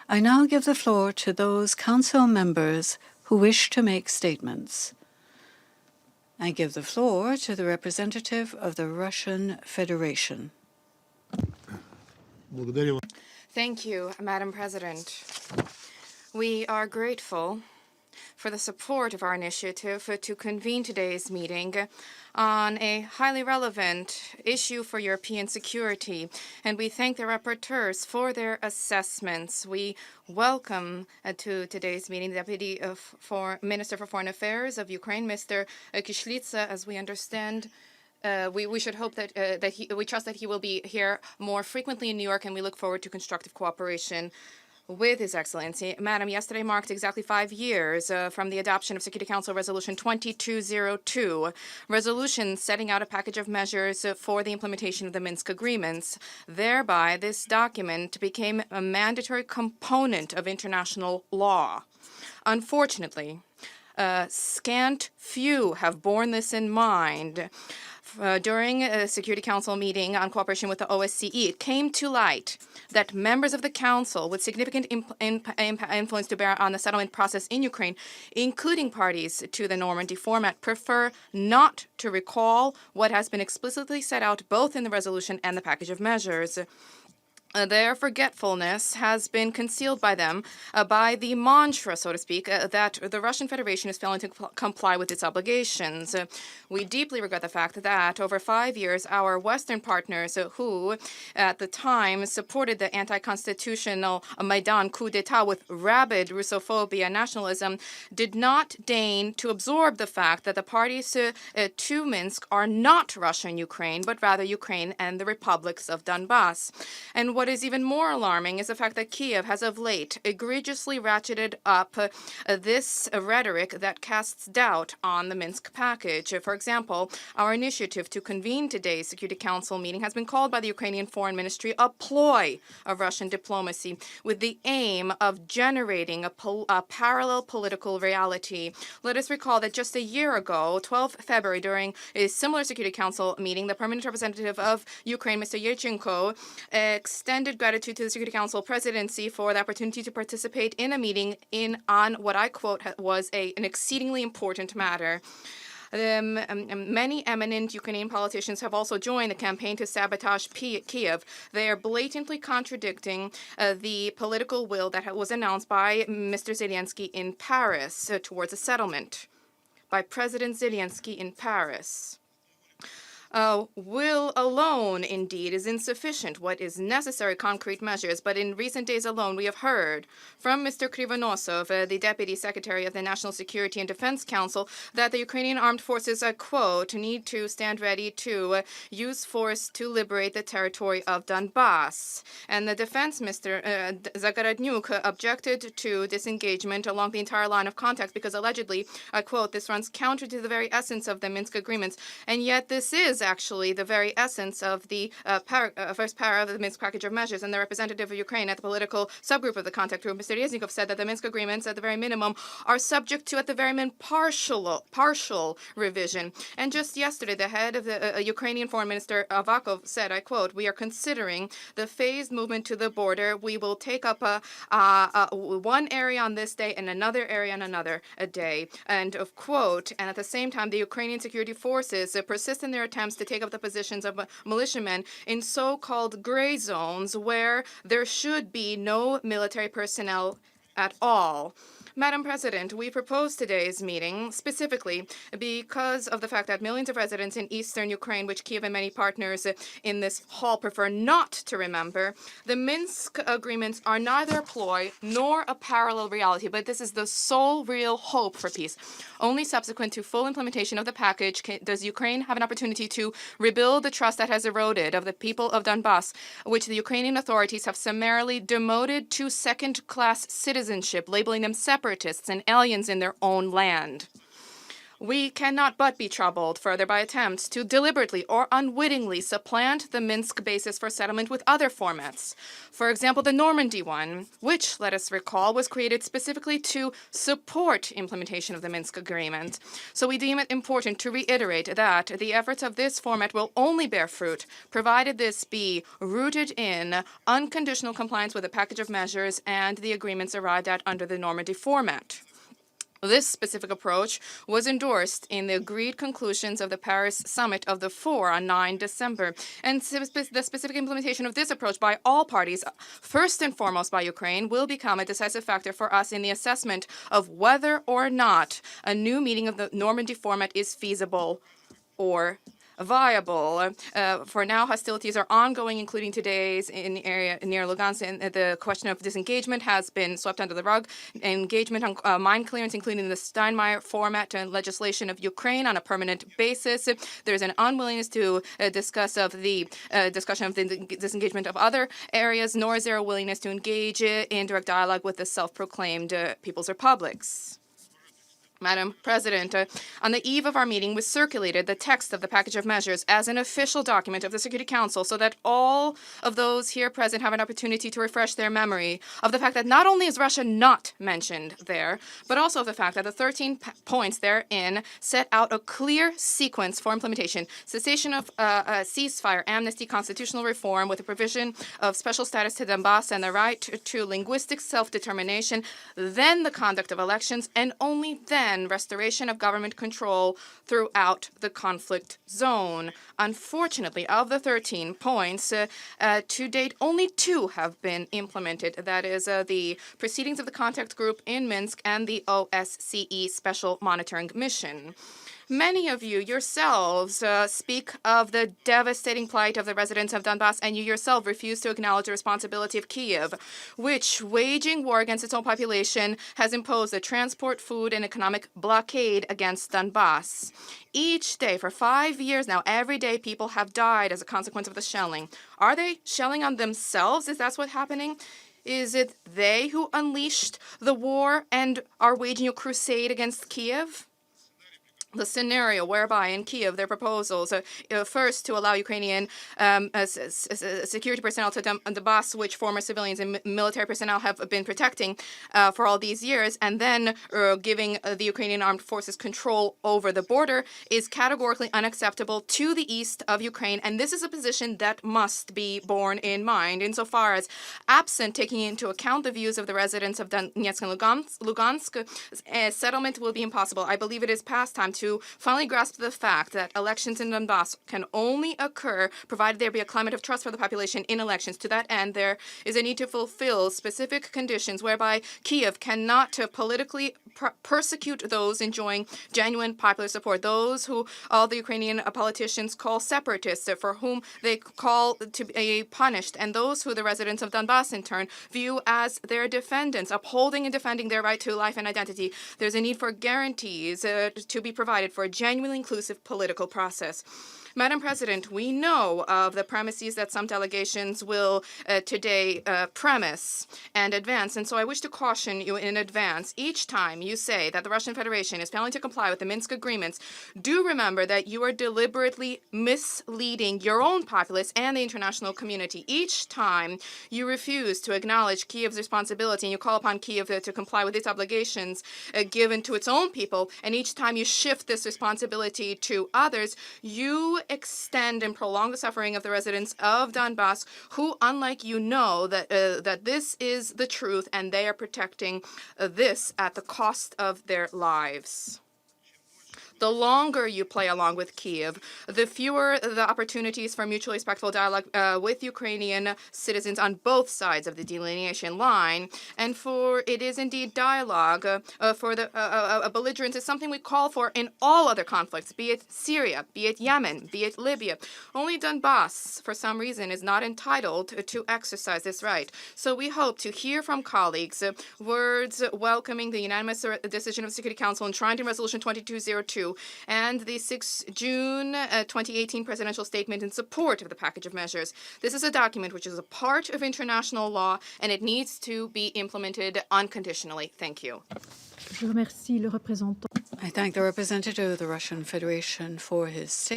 I now give the floor to those council members who wish to make statements. I give the floor to the representative of the Russian Federation. Thank you, Madam President. We are grateful for the support of our initiative to convene today's meeting on a highly relevant issue for European security, and we thank the rapporteurs for their assessments. We welcome to today's meeting the Deputy Minister for Foreign Affairs of Ukraine, Mr. Kishlitsa. As we understand, we should hope that we trust that he will be here more frequently in New York, and we look forward to constructive cooperation with His Excellency. Madam, yesterday marked exactly 5 years from the adoption of Security Council Resolution 2202, resolution setting out a package of measures for the implementation of the Minsk agreements. Thereby, this document became a mandatory component of international law. Unfortunately, scant few have borne this in mind. During a Security Council meeting on cooperation with the OSCE, it came to light that members of the Council with significant influence to bear on the settlement process in Ukraine, including parties to the Normandy format, prefer not to recall what has been explicitly set out both in the resolution and the package of measures. Their forgetfulness has been concealed by them by the mantra, so to speak, that the Russian Federation is failing to comply with its obligations. We deeply regret the fact that over 5 years, our Western partners who at the time supported the anti-constitutional Maidan coup d'etat with rabid Russophobia and nationalism did not deign to absorb the fact that the parties to Minsk are not Russia and Ukraine, but rather Ukraine and the republics of Donbass. And what is even more alarming is the fact that Kiev has of late egregiously ratcheted up this rhetoric that casts doubt on the Minsk package. For example, our initiative to convene today's Security Council meeting has been called by the Ukrainian Foreign Ministry a ploy of Russian diplomacy with the aim of generating a parallel political reality. Let us recall that just a year ago, 12th February, during a similar Security Council meeting, the permanent representative of Ukraine, Mr. Yurchenko, extended gratitude to the Security Council presidency for the opportunity to participate in a meeting on what I quote was an exceedingly important matter. Many eminent Ukrainian politicians have also joined the campaign to sabotage Kiev. They are blatantly contradicting the political will that was announced by Mr. Zelensky in Paris towards a settlement. By President Zelensky in Paris. Will alone, indeed, is insufficient. What is necessary, concrete measures. But in recent days alone, we have heard from Mr. Krivonosov, the Deputy Secretary of the National Security and Defense Council, that the Ukrainian armed forces, I quote, need to stand ready to use force to liberate the territory of Donbass. And the Defense Minister, Zagorodnyuk, objected to disengagement along the entire line of contact because allegedly, I quote, this runs counter to the very essence of the Minsk agreements. And yet this is actually the very essence of the first para of the Minsk package of measures. And the representative of Ukraine at the political subgroup of the contact group, Mr. Reznikov, said that the Minsk agreements, at the very minimum, are subject to, at the very minimum, partial revision. And just yesterday, the head of the Ukrainian Foreign Minister Avakov said, I quote, we are considering the phased movement to the border. We will take up one area on this day and another area on another day. And of quote, and at the same time, the Ukrainian security forces persist in their attempts to take up the positions of militiamen in so-called gray zones where there should be no military personnel at all. Madam President, we propose today's meeting specifically because of the fact that millions of residents in eastern Ukraine, which Kiev and many partners in this hall prefer not to remember, the Minsk agreements are neither a ploy nor a parallel reality, but this is the sole real hope for peace. Only subsequent to full implementation of the package does Ukraine have an opportunity to rebuild the trust that has eroded of the people of Donbass, which the Ukrainian authorities have summarily demoted to second-class citizenship, labeling them separatists and aliens in their own land. We cannot but be troubled further by attempts to deliberately or unwittingly supplant the Minsk basis for settlement with other formats. For example, the Normandy one, which, let us recall, was created specifically to support implementation of the Minsk agreement. So we deem it important to reiterate that the efforts of this format will only bear fruit, provided this be rooted in unconditional compliance with a package of measures and the agreements arrived at under the Normandy format. This specific approach was endorsed in the agreed conclusions of the Paris Summit of the Four on 9 December. And the specific implementation of this approach by all parties, first and foremost by Ukraine, will become a decisive factor for us in the assessment of whether or not a new meeting of the Normandy format is feasible or viable. For now, hostilities are ongoing, including today's in the area near Lugansk, and the question of disengagement has been swept under the rug. Engagement on mine clearance, including the Steinmeier format and legislation of Ukraine on a permanent basis. There's an unwillingness to discuss of the discussion of the disengagement of other areas, nor is there a willingness to engage in direct dialogue with the self-proclaimed People's Republics. Madam President, on the eve of our meeting, we circulated the text of the package of measures as an official document of the Security Council so that all of those here present have an opportunity to refresh their memory of the fact that not only is Russia not mentioned there, but also of the fact that the 13 points therein set out a clear sequence for implementation: cessation of ceasefire, amnesty, constitutional reform with the provision of special status to Donbass and the right to linguistic self-determination, then the conduct of elections, and only then restoration of government control throughout the conflict zone. Unfortunately, of the 13 points, to date, only 2 have been implemented. That is the proceedings of the contact group in Minsk and the OSCE Special Monitoring Mission. Many of you yourselves speak of the devastating plight of the residents of Donbass, and you yourself refuse to acknowledge the responsibility of Kyiv, which, waging war against its own population, has imposed a transport, food, and economic blockade against Donbass. Each day, for 5 years now, every day people have died as a consequence of the shelling. Are they shelling on themselves? Is that what's happening? Is it they who unleashed the war and are waging a crusade against Kyiv? The scenario whereby in Kyiv their proposals first to allow Ukrainian security personnel to Donbass, which former civilians and military personnel have been protecting for all these years, and then giving the Ukrainian armed forces control over the border, is categorically unacceptable to the east of Ukraine. And this is a position that must be borne in mind insofar as, absent taking into account the views of the residents of Donetsk and Lugansk, settlement will be impossible. I believe it is past time to finally grasp the fact that elections in Donbass can only occur provided there be a climate of trust for the population in elections. To that end, there is a need to fulfill specific conditions whereby Kyiv cannot politically persecute those enjoying genuine popular support, those who all the Ukrainian politicians call separatists, for whom they call to be punished, and those who the residents of Donbass in turn view as their defendants, upholding and defending their right to life and identity. There's a need for guarantees to be provided for a genuinely inclusive political process. Madam President, we know of the premises that some delegations will today premise and advance, and so I wish to caution you in advance. Each time you say that the Russian Federation is failing to comply with the Minsk agreements, do remember that you are deliberately misleading your own populace and the international community. Each time you refuse to acknowledge Kyiv's responsibility and you call upon Kyiv to comply with its obligations given to its own people, and each time you shift this responsibility to others, you extend and prolong the suffering of the residents of Donbass, who, unlike you, know that this is the truth, and they are protecting this at the cost of their lives. The longer you play along with Kyiv, the fewer the opportunities for mutually respectful dialogue with Ukrainian citizens on both sides of the delineation line. And for it is indeed dialogue for the belligerence is something we call for in all other conflicts, be it Syria, be it Yemen, be it Libya. Only Donbass, for some reason, is not entitled to exercise this right. So we hope to hear from colleagues words welcoming the unanimous decision of the Security Council enshrined in Resolution 2202 2022, and the 6 June 2018 presidential statement in support of the package of measures. This is a document which is a part of international law, and it needs to be implemented unconditionally. Thank you. Je remercie le représentant. I thank the representative of the Russian Federation for his statement.